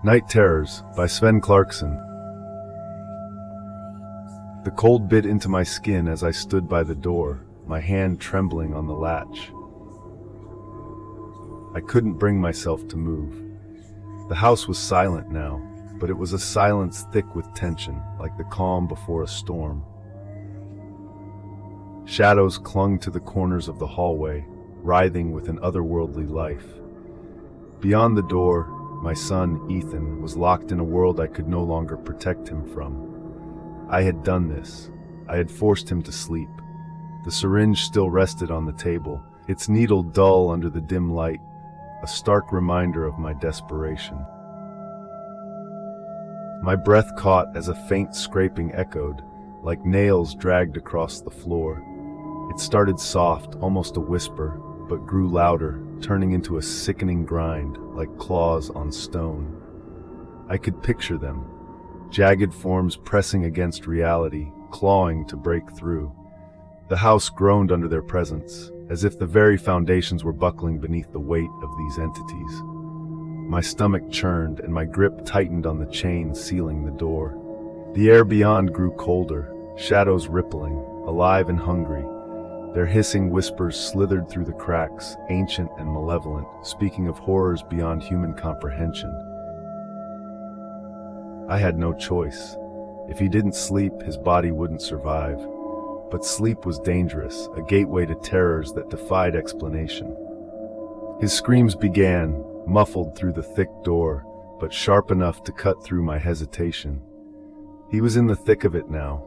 Night Terrors by Sven Clarkson. The cold bit into my skin as I stood by the door, my hand trembling on the latch. I couldn't bring myself to move. The house was silent now, but it was a silence thick with tension, like the calm before a storm. Shadows clung to the corners of the hallway, writhing with an otherworldly life. Beyond the door, my son, Ethan, was locked in a world I could no longer protect him from. I had done this. I had forced him to sleep. The syringe still rested on the table, its needle dull under the dim light, a stark reminder of my desperation. My breath caught as a faint scraping echoed, like nails dragged across the floor. It started soft, almost a whisper, but grew louder, turning into a sickening grind, like claws on stone. I could picture them, jagged forms pressing against reality, clawing to break through. The house groaned under their presence, as if the very foundations were buckling beneath the weight of these entities. My stomach churned, and my grip tightened on the chain sealing the door. The air beyond grew colder, shadows rippling, alive and hungry. Their hissing whispers slithered through the cracks, ancient and malevolent, speaking of horrors beyond human comprehension. I had no choice. If he didn't sleep, his body wouldn't survive. But sleep was dangerous, a gateway to terrors that defied explanation. His screams began, muffled through the thick door, but sharp enough to cut through my hesitation. He was in the thick of it now,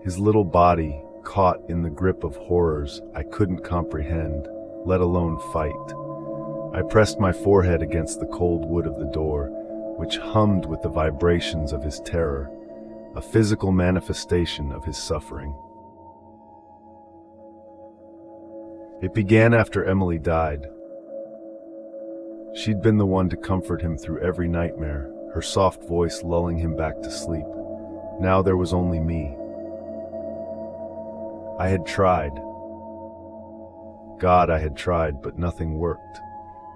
his little body caught in the grip of horrors I couldn't comprehend, let alone fight. I pressed my forehead against the cold wood of the door, which hummed with the vibrations of his terror, a physical manifestation of his suffering. It began after Emily died. She'd been the one to comfort him through every nightmare, her soft voice lulling him back to sleep. Now there was only me. I had tried. God, I had tried, but nothing worked.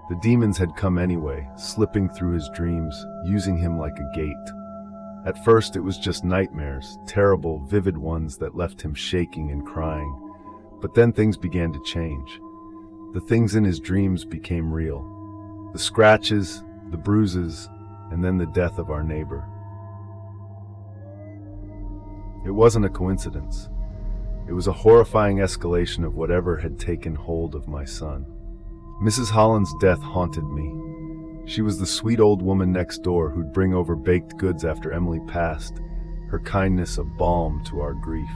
The demons had come anyway, slipping through his dreams, using him like a gate. At first it was just nightmares, terrible, vivid ones that left him shaking and crying. But then things began to change. The things in his dreams became real. The scratches, the bruises, and then the death of our neighbor. It wasn't a coincidence. It was a horrifying escalation of whatever had taken hold of my son. Mrs. Holland's death haunted me. She was the sweet old woman next door who'd bring over baked goods after Emily passed, her kindness a balm to our grief.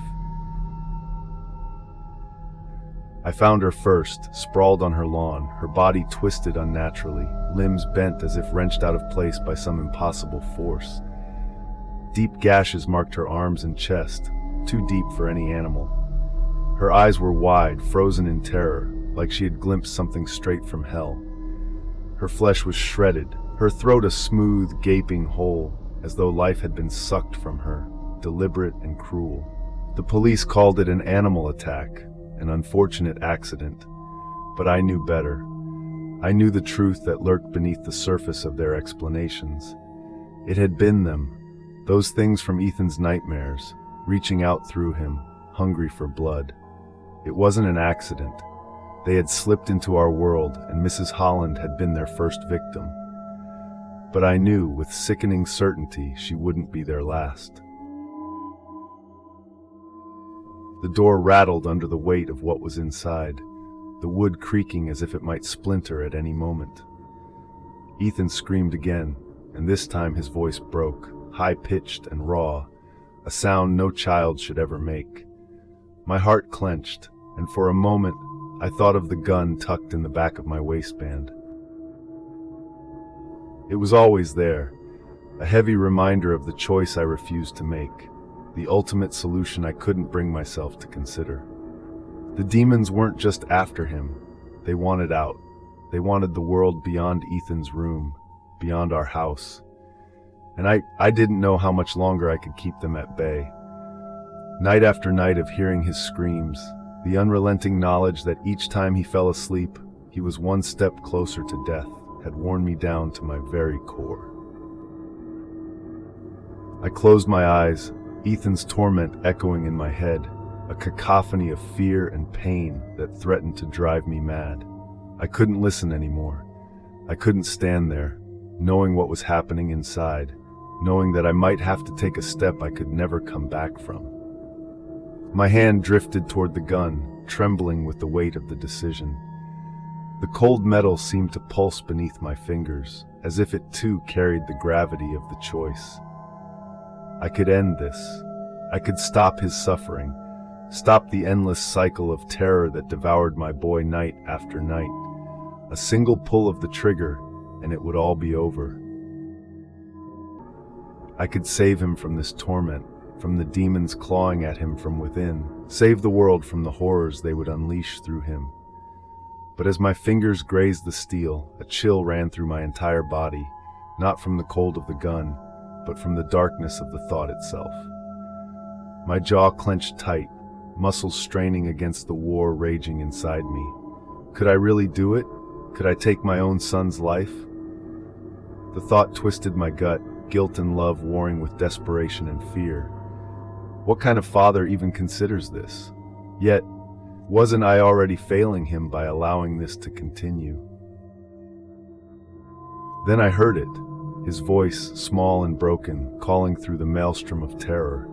I found her first, sprawled on her lawn, her body twisted unnaturally, limbs bent as if wrenched out of place by some impossible force. Deep gashes marked her arms and chest, too deep for any animal. Her eyes were wide, frozen in terror, like she had glimpsed something straight from hell. Her flesh was shredded, her throat a smooth, gaping hole, as though life had been sucked from her, deliberate and cruel. The police called it an animal attack, an unfortunate accident, but I knew better. I knew the truth that lurked beneath the surface of their explanations. It had been them, those things from Ethan's nightmares, reaching out through him, hungry for blood. It wasn't an accident. They had slipped into our world, and Mrs. Holland had been their first victim. But I knew with sickening certainty she wouldn't be their last. The door rattled under the weight of what was inside, the wood creaking as if it might splinter at any moment. Ethan screamed again, and this time his voice broke, high-pitched and raw, a sound no child should ever make. My heart clenched, and for a moment I thought of the gun tucked in the back of my waistband. It was always there, a heavy reminder of the choice I refused to make, the ultimate solution I couldn't bring myself to consider. The demons weren't just after him. They wanted out. They wanted the world beyond Ethan's room, beyond our house. And I didn't know how much longer I could keep them at bay. Night after night of hearing his screams, the unrelenting knowledge that each time he fell asleep, he was one step closer to death, had worn me down to my very core. I closed my eyes, Ethan's torment echoing in my head, a cacophony of fear and pain that threatened to drive me mad. I couldn't listen anymore. I couldn't stand there, knowing what was happening inside, knowing that I might have to take a step I could never come back from. My hand drifted toward the gun, trembling with the weight of the decision. The cold metal seemed to pulse beneath my fingers, as if it too carried the gravity of the choice. I could end this. I could stop his suffering, stop the endless cycle of terror that devoured my boy night after night. A single pull of the trigger, and it would all be over. I could save him from this torment, from the demons clawing at him from within, save the world from the horrors they would unleash through him. But as my fingers grazed the steel, a chill ran through my entire body, not from the cold of the gun, but from the darkness of the thought itself. My jaw clenched tight, muscles straining against the war raging inside me. Could I really do it? Could I take my own son's life? The thought twisted my gut, guilt and love warring with desperation and fear. What kind of father even considers this? Yet, wasn't I already failing him by allowing this to continue? Then I heard it, his voice, small and broken, calling through the maelstrom of terror.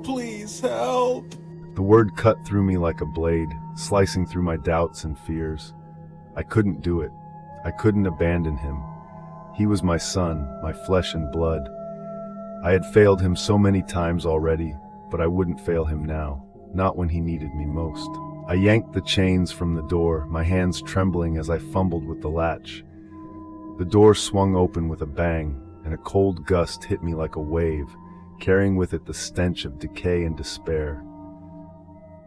Please help! The word cut through me like a blade, slicing through my doubts and fears. I couldn't do it. I couldn't abandon him. He was my son, my flesh and blood. I had failed him so many times already, but I wouldn't fail him now, not when he needed me most. I yanked the chains from the door, my hands trembling as I fumbled with the latch. The door swung open with a bang, and a cold gust hit me like a wave, carrying with it the stench of decay and despair.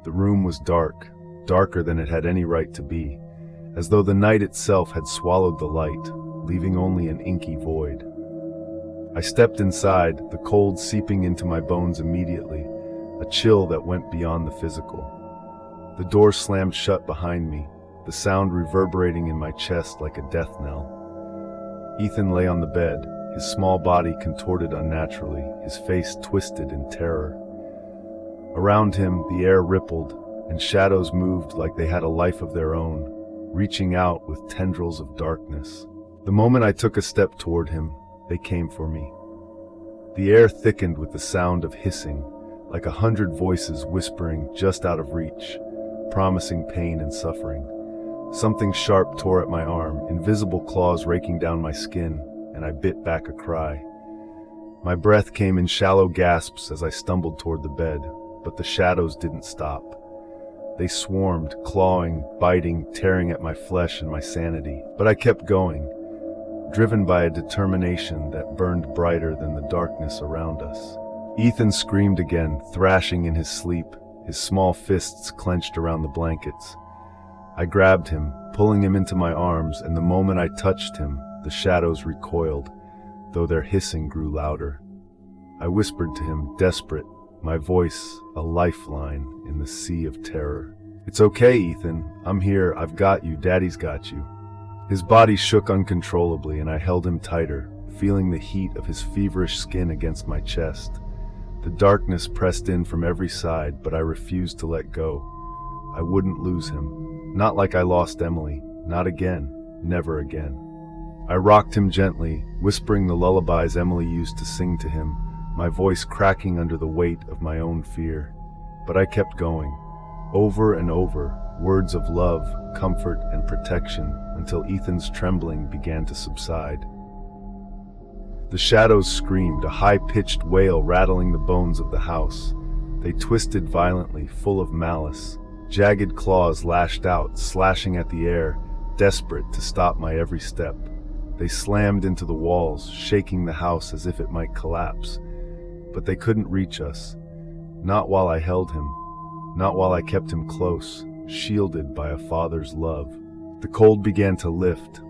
The room was dark, darker than it had any right to be, as though the night itself had swallowed the light, leaving only an inky void. I stepped inside, the cold seeping into my bones immediately, a chill that went beyond the physical. The door slammed shut behind me, the sound reverberating in my chest like a death knell. Ethan lay on the bed, his small body contorted unnaturally, his face twisted in terror. Around him, the air rippled, and shadows moved like they had a life of their own, reaching out with tendrils of darkness. The moment I took a step toward him, they came for me. The air thickened with the sound of hissing, like 100 voices whispering just out of reach, promising pain and suffering. Something sharp tore at my arm, invisible claws raking down my skin, and I bit back a cry. My breath came in shallow gasps as I stumbled toward the bed, but the shadows didn't stop. They swarmed, clawing, biting, tearing at my flesh and my sanity. But I kept going, driven by a determination that burned brighter than the darkness around us. Ethan screamed again, thrashing in his sleep, his small fists clenched around the blankets. I grabbed him, pulling him into my arms, and the moment I touched him, the shadows recoiled, though their hissing grew louder. I whispered to him, desperate, my voice a lifeline in the sea of terror. "It's okay, Ethan. I'm here. I've got you. Daddy's got you." His body shook uncontrollably, and I held him tighter, feeling the heat of his feverish skin against my chest. The darkness pressed in from every side, but I refused to let go. I wouldn't lose him. Not like I lost Emily. Not again. Never again. I rocked him gently, whispering the lullabies Emily used to sing to him, my voice cracking under the weight of my own fear. But I kept going. Over and over, words of love, comfort, and protection, until Ethan's trembling began to subside. The shadows screamed, a high-pitched wail rattling the bones of the house. They twisted violently, full of malice. Jagged claws lashed out, slashing at the air, desperate to stop my every step. They slammed into the walls, shaking the house as if it might collapse. But they couldn't reach us. Not while I held him. Not while I kept him close, shielded by a father's love. The cold began to lift,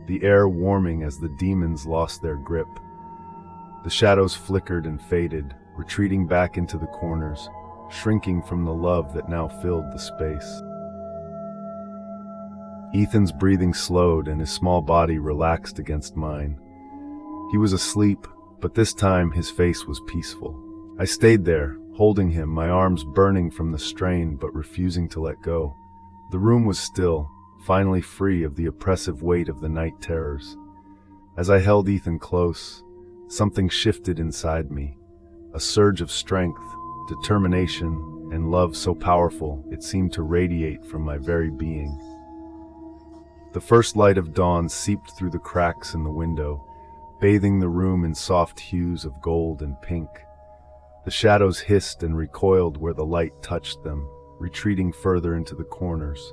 the air warming as the demons lost their grip. The shadows flickered and faded, retreating back into the corners, shrinking from the love that now filled the space. Ethan's breathing slowed and his small body relaxed against mine. He was asleep, but this time his face was peaceful. I stayed there, holding him, my arms burning from the strain but refusing to let go. The room was still, finally free of the oppressive weight of the night terrors. As I held Ethan close, something shifted inside me, a surge of strength, determination, and love so powerful it seemed to radiate from my very being. The first light of dawn seeped through the cracks in the window, bathing the room in soft hues of gold and pink. The shadows hissed and recoiled where the light touched them, retreating further into the corners.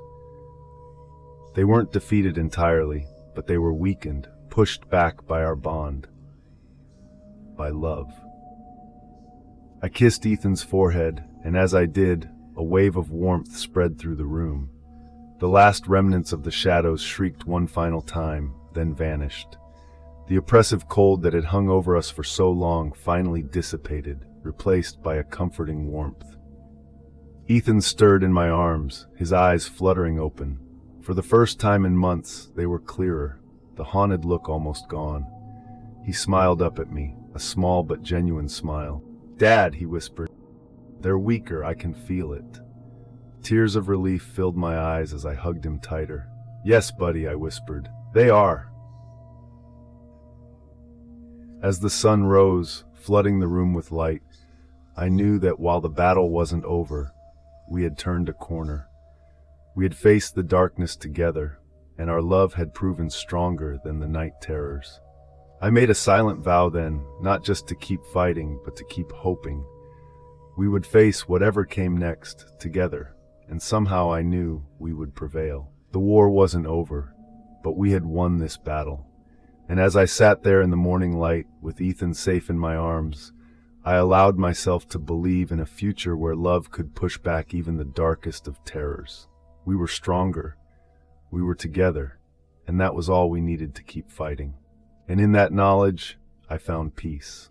They weren't defeated entirely, but they were weakened, pushed back by our bond, by love. I kissed Ethan's forehead, and as I did, a wave of warmth spread through the room. The last remnants of the shadows shrieked one final time, then vanished. The oppressive cold that had hung over us for so long finally dissipated, replaced by a comforting warmth. Ethan stirred in my arms, his eyes fluttering open. For the first time in months, they were clearer, the haunted look almost gone. He smiled up at me, a small but genuine smile. "Dad," he whispered, "they're weaker, I can feel it." Tears of relief filled my eyes as I hugged him tighter. "Yes, buddy," I whispered, "they are." As the sun rose, flooding the room with light, I knew that while the battle wasn't over, we had turned a corner. We had faced the darkness together, and our love had proven stronger than the night terrors. I made a silent vow then, not just to keep fighting, but to keep hoping. We would face whatever came next, together, and somehow I knew we would prevail. The war wasn't over, but we had won this battle. And as I sat there in the morning light, with Ethan safe in my arms, I allowed myself to believe in a future where love could push back even the darkest of terrors. We were stronger, we were together, and that was all we needed to keep fighting. And in that knowledge, I found peace.